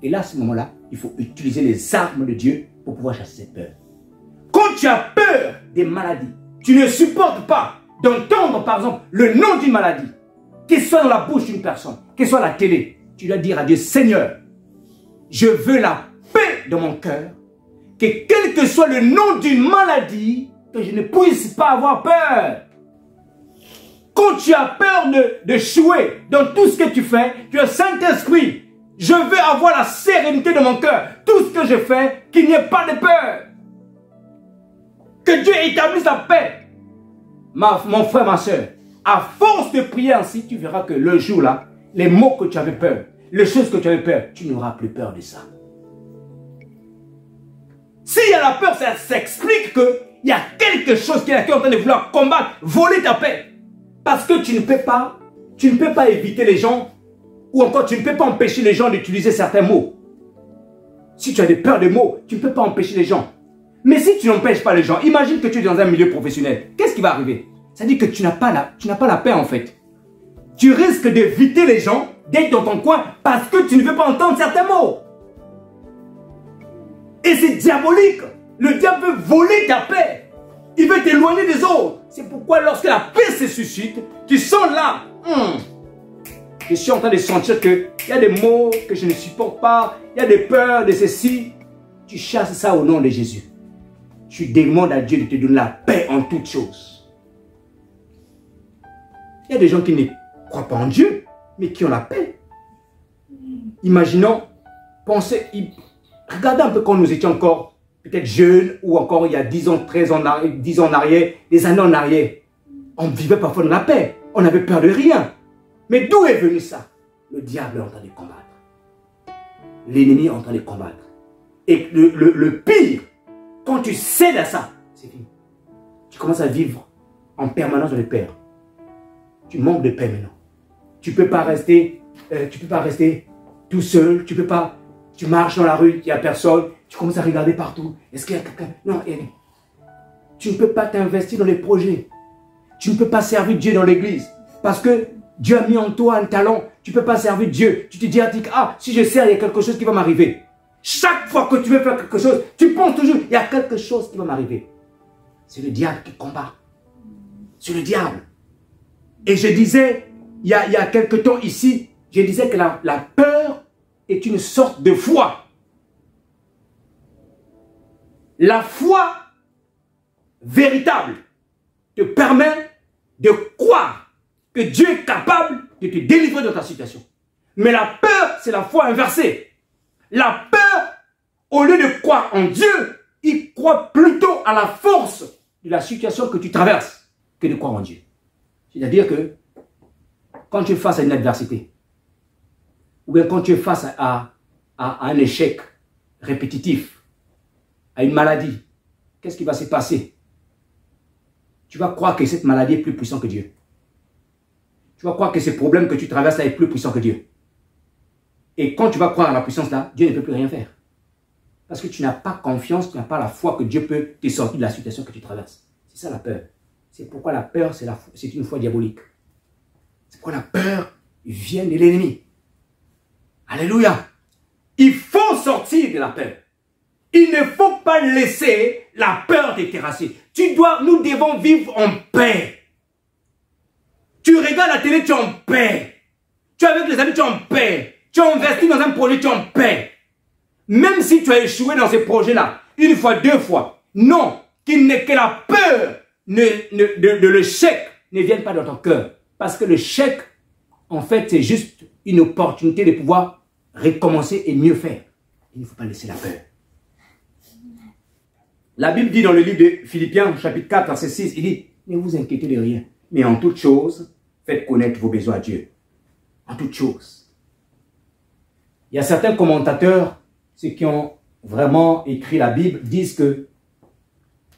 Et là, à ce moment-là, il faut utiliser les armes de Dieu pour pouvoir chasser cette peur. Quand tu as peur des maladies, tu ne supportes pas d'entendre, par exemple, le nom d'une maladie, qu'il soit dans la bouche d'une personne, qu'il soit à la télé, tu dois dire à Dieu, Seigneur, je veux la paix dans mon cœur, que quel que soit le nom d'une maladie, que je ne puisse pas avoir peur. Quand tu as peur d'échouer dans tout ce que tu fais, tu es Saint-Esprit. Je veux avoir la sérénité de mon cœur. Tout ce que je fais, qu'il n'y ait pas de peur. Que Dieu établisse la paix. Mon frère, ma soeur, à force de prier ainsi, tu verras que le jour-là, les mots que tu avais peur, les choses que tu avais peur, tu n'auras plus peur de ça. S'il y a la peur, ça s'explique qu'il y a quelque chose qui est en train de vouloir combattre, voler ta paix. Parce que tu ne peux pas éviter les gens, ou encore tu ne peux pas empêcher les gens d'utiliser certains mots. Si tu as des peurs de mots, tu ne peux pas empêcher les gens. Mais si tu n'empêches pas les gens, imagine que tu es dans un milieu professionnel. Qu'est-ce qui va arriver? Ça dit que tu n'as pas la paix en fait. Tu risques d'éviter les gens, d'être dans ton coin, parce que tu ne veux pas entendre certains mots. Et c'est diabolique. Le diable veut voler ta paix. Il veut t'éloigner des autres. C'est pourquoi lorsque la paix se suscite, tu sens là, je suis en train de sentir qu'il y a des mots que je ne supporte pas, il y a des peurs de ceci. Tu chasses ça au nom de Jésus. Tu demandes à Dieu de te donner la paix en toutes choses. Il y a des gens qui ne croient pas en Dieu, mais qui ont la paix. Imaginons, regardez un peu quand nous étions encore peut-être jeunes, ou encore il y a 10 ans, 13 ans, 10 ans en arrière, des années en arrière. On vivait parfois dans la paix. On n'avait peur de rien. Mais d'où est venu ça? Le diable est en train de combattre. L'ennemi est en train de combattre. Et le pire, quand tu cèdes à ça, c'est fini. Tu commences à vivre en permanence dans le peur. Tu manques de paix maintenant. Tu ne peux pas rester tout seul. Tu marches dans la rue, il n'y a personne. Tu commences à regarder partout. Est-ce qu'il y a quelqu'un? Non, tu ne peux pas t'investir dans les projets. Tu ne peux pas servir Dieu dans l'église. Parce que Dieu a mis en toi un talent. Tu ne peux pas servir Dieu. Tu te dis, ah, si je sers, il y a quelque chose qui va m'arriver. Chaque fois que tu veux faire quelque chose, tu penses toujours, il y a quelque chose qui va m'arriver. C'est le diable qui combat. C'est le diable. Et je disais, il y a quelque temps ici, je disais que la peur est une sorte de foi. La foi véritable te permet de croire que Dieu est capable de te délivrer de ta situation. Mais la peur, c'est la foi inversée. La peur, au lieu de croire en Dieu, il croit plutôt à la force de la situation que tu traverses que de croire en Dieu. C'est-à-dire que quand tu es face à une adversité, ou bien quand tu es face à un échec répétitif, à une maladie, qu'est-ce qui va se passer? Tu vas croire que cette maladie est plus puissante que Dieu. Tu vas croire que ce problème que tu traverses là est plus puissant que Dieu. Et quand tu vas croire à la puissance là, Dieu ne peut plus rien faire. Parce que tu n'as pas confiance, tu n'as pas la foi que Dieu peut te sortir de la situation que tu traverses. C'est ça la peur. C'est pourquoi la peur, c'est une foi diabolique. C'est pourquoi la peur vient de l'ennemi. Alléluia. Il faut sortir de la peur. Il ne faut pas laisser la peur te terrasser. Nous devons vivre en paix. Tu regardes la télé, tu es en paix. Tu es avec les amis, tu es en paix. Tu as investi dans un projet, tu es en paix. Même si tu as échoué dans ce projet-là, une fois, deux fois, non, qu'il n'est que la peur de l'échec ne vienne pas dans ton cœur. Parce que l'échec, en fait, c'est juste une opportunité de pouvoir recommencer et mieux faire. Il ne faut pas laisser la peur. La Bible dit dans le livre de Philippiens, chapitre 4, verset 6, il dit, ne vous inquiétez de rien, mais en toute chose, faites connaître vos besoins à Dieu. En toute chose. Il y a certains commentateurs, ceux qui ont vraiment écrit la Bible, disent que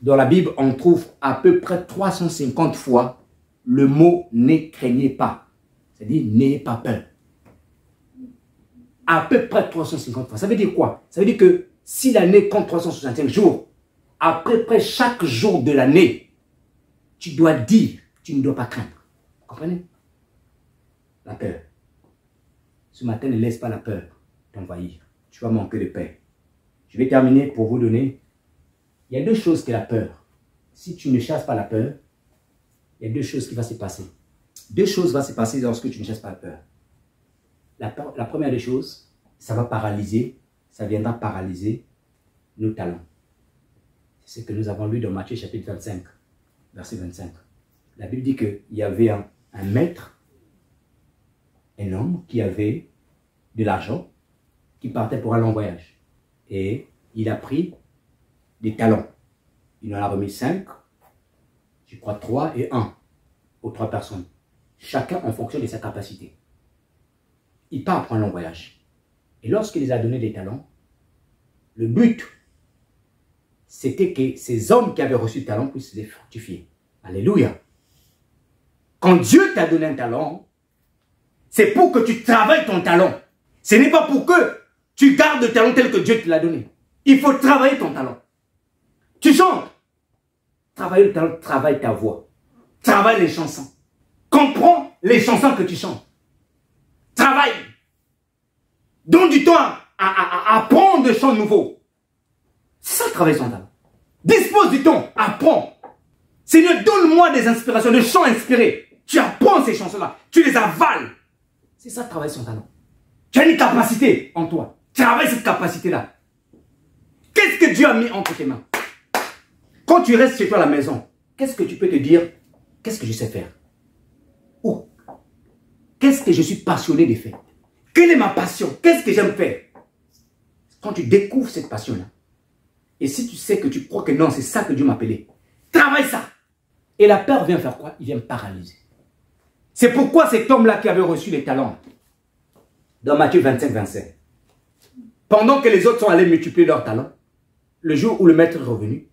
dans la Bible, on trouve à peu près 350 fois le mot « ne craignez pas ». C'est-à-dire « n'ayez pas peur ». À peu près 350 fois. Ça veut dire quoi? Ça veut dire que si l'année compte 365 jours, à peu près chaque jour de l'année, tu dois dire, tu ne dois pas craindre. Vous comprenez? La peur. Ce matin, ne laisse pas la peur t'envahir. Tu vas manquer de paix. Je vais terminer pour vous donner. Il y a deux choses que la peur. Si tu ne chasses pas la peur, il y a deux choses qui vont se passer. Deux choses vont se passer lorsque tu ne chasses pas la peur. La première des choses, ça va paralyser, ça viendra paralyser nos talents. C'est ce que nous avons lu dans Matthieu chapitre 25, verset 25. La Bible dit qu'il y avait un maître, un homme qui avait de l'argent, qui partait pour un long voyage. Et il a pris des talents. Il en a remis 5, je crois 3 et 1 aux 3 personnes. Chacun en fonction de sa capacité. Il part pour un long voyage. Et lorsqu'il les a donné des talents, le but, c'était que ces hommes qui avaient reçu le talent puissent les fructifier. Alléluia. Quand Dieu t'a donné un talent, c'est pour que tu travailles ton talent. Ce n'est pas pour que tu gardes le talent tel que Dieu te l'a donné. Il faut travailler ton talent. Tu chantes. Travaille le talent, travaille ta voix. Travaille les chansons. Comprends les chansons que tu chantes. Travaille. Donne du temps à apprendre des chants nouveaux. C'est ça, travailler son talent. Dispose du temps, apprends. Seigneur, donne-moi des inspirations, des chants inspirés. Tu apprends ces chansons-là, tu les avales. C'est ça, travailler son talent. Tu as une capacité en toi. Travaille cette capacité-là. Qu'est-ce que Dieu a mis entre tes mains? Quand tu restes chez toi à la maison, qu'est-ce que tu peux te dire? Qu'est-ce que je sais faire? Ou qu'est-ce que je suis passionné de faire? Quelle est ma passion? Qu'est-ce que j'aime faire? Quand tu découvres cette passion-là, et si tu sais que tu crois que non, c'est ça que Dieu m'a appelé, travaille ça. Et la peur vient faire quoi? Il vient paralyser. C'est pourquoi cet homme-là qui avait reçu les talents, dans Matthieu 25, 25, pendant que les autres sont allés multiplier leurs talents, le jour où le maître est revenu,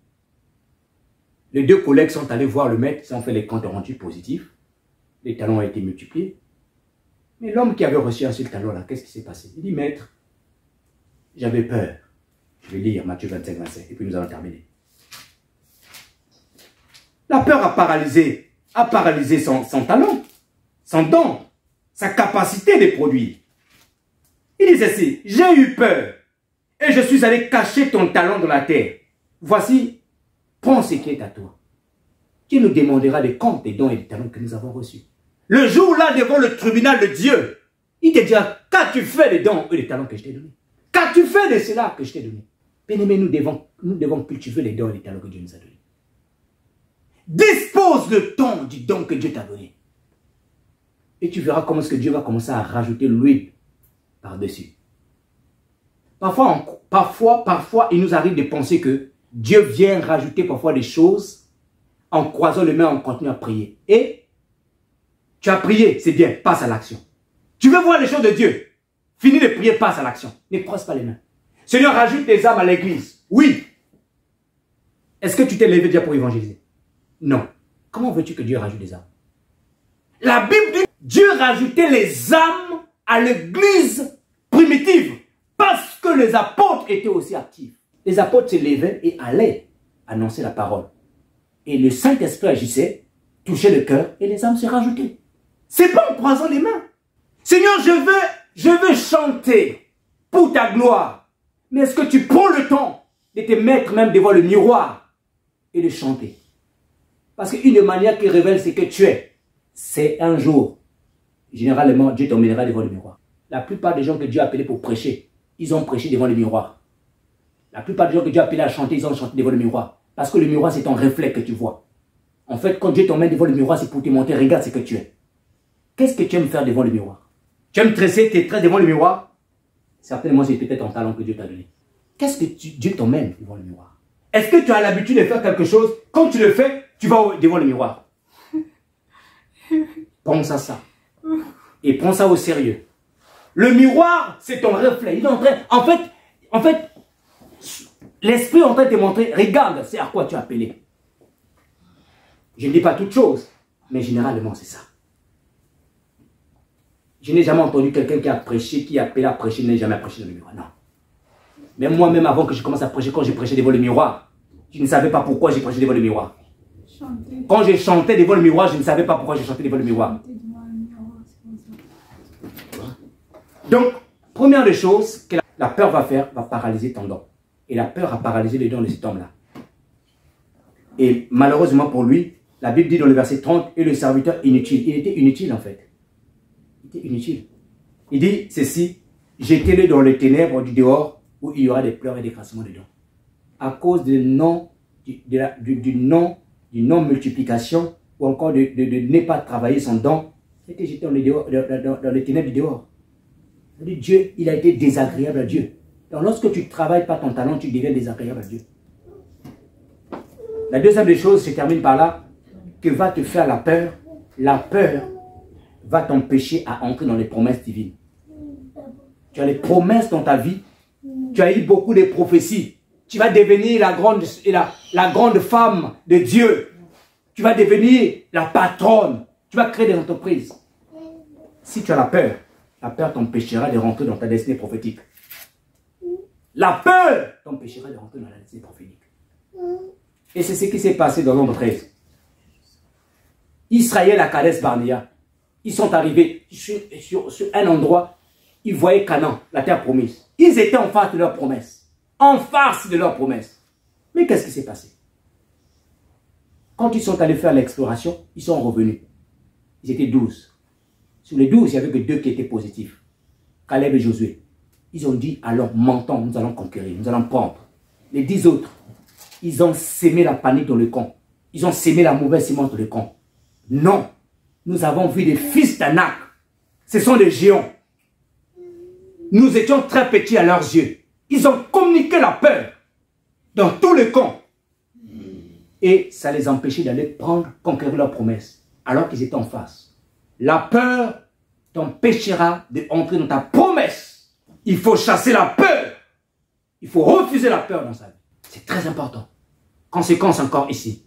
les deux collègues sont allés voir le maître, ils ont fait les comptes rendus positifs, les talents ont été multipliés. Mais l'homme qui avait reçu un seul talent là, qu'est-ce qui s'est passé? Il dit, maître, j'avais peur. Je vais lire Matthieu 25, 25, et puis nous allons terminer. La peur a paralysé son talent, son don, sa capacité de produire. Il dit ceci, j'ai eu peur et je suis allé cacher ton talent dans la terre. Voici, prends ce qui est à toi. Dieu nous demandera des comptes des dons et des talents que nous avons reçus. Le jour-là, devant le tribunal de Dieu, il te dira, qu'as-tu fait des dons et des talents que je t'ai donnés? Qu'as-tu fait de cela que je t'ai donné? Bien-aimés, nous devons cultiver les dons et les talents que Dieu nous a donnés. Dispose le temps du don que Dieu t'a donné. Et tu verras comment est-ce que Dieu va commencer à rajouter l'huile par-dessus. Parfois, il nous arrive de penser que Dieu vient rajouter parfois des choses en croisant les mains, en continuant à prier. Et tu as prié, c'est bien, passe à l'action. Tu veux voir les choses de Dieu, finis de prier, passe à l'action. Ne croise pas les mains. Seigneur, rajoute des âmes à l'église. Oui. Est-ce que tu t'es levé déjà pour évangéliser? Non. Comment veux-tu que Dieu rajoute des âmes? La Bible dit Dieu rajoutait les âmes à l'église primitive parce que les apôtres étaient aussi actifs. Les apôtres se levaient et allaient annoncer la parole. Et le Saint-Esprit agissait, touchait le cœur et les âmes se rajoutaient. C'est pas en croisant les mains. Seigneur, je veux chanter pour ta gloire. Mais est-ce que tu prends le temps de te mettre même devant le miroir et de chanter? Parce qu'une manière qui révèle ce que tu es, c'est un jour. Généralement, Dieu t'emmènera devant le miroir. La plupart des gens que Dieu a appelés pour prêcher, ils ont prêché devant le miroir. La plupart des gens que Dieu a appelés à chanter, ils ont chanté devant le miroir. Parce que le miroir, c'est ton reflet que tu vois. En fait, quand Dieu t'emmène devant le miroir, c'est pour te montrer, regarde ce que tu es. Qu'est-ce que tu aimes faire devant le miroir? Tu aimes tresser tes traits devant le miroir? Certainement, c'est peut-être un talent que Dieu t'a donné. Qu'est-ce que Dieu t'emmène devant le miroir? Est-ce que tu as l'habitude de faire quelque chose? Quand tu le fais, tu vas devant le miroir. Pense à ça. Et prends ça au sérieux. Le miroir, c'est ton reflet. Il est en train, en fait, l'esprit est en train de te montrer, regarde, c'est à quoi tu es appelé. Je ne dis pas toutes choses, mais généralement, c'est ça. Je n'ai jamais entendu quelqu'un qui a prêché, qui a appelé à prêcher, n'a jamais prêché dans le miroir. Non. Même moi-même, avant que je commence à prêcher, quand j'ai prêché devant le miroir, je ne savais pas pourquoi j'ai prêché devant le miroir. Quand je chantais devant le miroir, je ne savais pas pourquoi je chantais devant le miroir. Donc, première des choses que la peur va faire, va paralyser ton don. Et la peur a paralysé le don de cet homme-là. Et malheureusement pour lui, la Bible dit dans le verset 30, et le serviteur inutile. Il était inutile en fait. Il était inutile. Il dit ceci, jetez-le dans les ténèbres du dehors où il y aura des pleurs et des crassements dedans. À cause du non-multiplication ou encore de ne pas travailler son don, il était jeté dans les ténèbres du dehors. Dieu, il a été désagréable à Dieu. Donc lorsque tu ne travailles pas ton talent, tu deviens désagréable à Dieu. La deuxième des choses, je termine par là, que va te faire la peur va t'empêcher à entrer dans les promesses divines. Tu as les promesses dans ta vie, tu as eu beaucoup de prophéties. Tu vas devenir la grande femme de Dieu. Tu vas devenir la patronne. Tu vas créer des entreprises. Si tu as la peur t'empêchera de rentrer dans ta destinée prophétique. La peur t'empêchera de rentrer dans la destinée prophétique. Et c'est ce qui s'est passé dans Nombre 13. Israël à Kades Barnéa, ils sont arrivés sur un endroit, ils voyaient Canaan, la terre promise. Ils étaient en face de leur promesse. En face de leur promesse. Mais qu'est-ce qui s'est passé? Quand ils sont allés faire l'exploration, ils sont revenus. Ils étaient 12. Sur les 12, il n'y avait que 2 qui étaient positifs. Caleb et Josué. Ils ont dit, alors mentons, nous allons conquérir, nous allons prendre. Les 10 autres, ils ont sémé la panique dans le camp. Ils ont sémé la mauvaise semence dans le camp. Non, nous avons vu des fils d'Anak. Ce sont des géants. Nous étions très petits à leurs yeux. Ils ont communiqué la peur dans tout le camp. Et ça les empêchait d'aller conquérir leurs promesses, alors qu'ils étaient en face. La peur t'empêchera d'entrer dans ta promesse. Il faut chasser la peur. Il faut refuser la peur dans sa vie. C'est très important. Conséquence encore ici.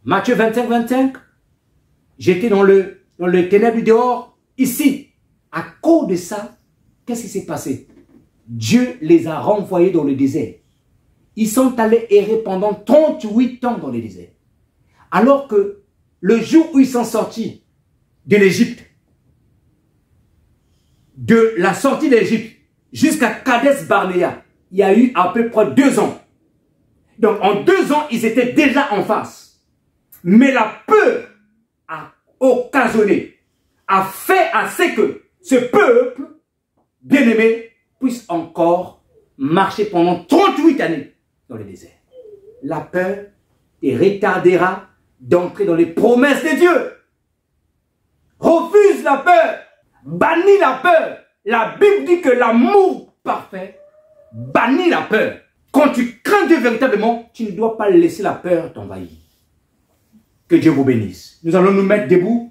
Matthieu 25, 25. J'étais dans le ténèbre du dehors, ici. À cause de ça, qu'est-ce qui s'est passé? Dieu les a renvoyés dans le désert. Ils sont allés errer pendant 38 ans dans le désert. Alors que le jour où ils sont sortis de l'Égypte, de la sortie de l'Égypte jusqu'à Kadesh Barnéa, il y a eu à peu près 2 ans. Donc en 2 ans, ils étaient déjà en face. Mais la peur a occasionné, a fait assez que ce peuple, bien-aimé, puisse encore marcher pendant 38 années dans le désert. La peur te retardera d'entrer dans les promesses de Dieu. Refuse la peur. Bannis la peur. La Bible dit que l'amour parfait bannit la peur. Quand tu crains Dieu véritablement, tu ne dois pas laisser la peur t'envahir. Que Dieu vous bénisse. Nous allons nous mettre debout.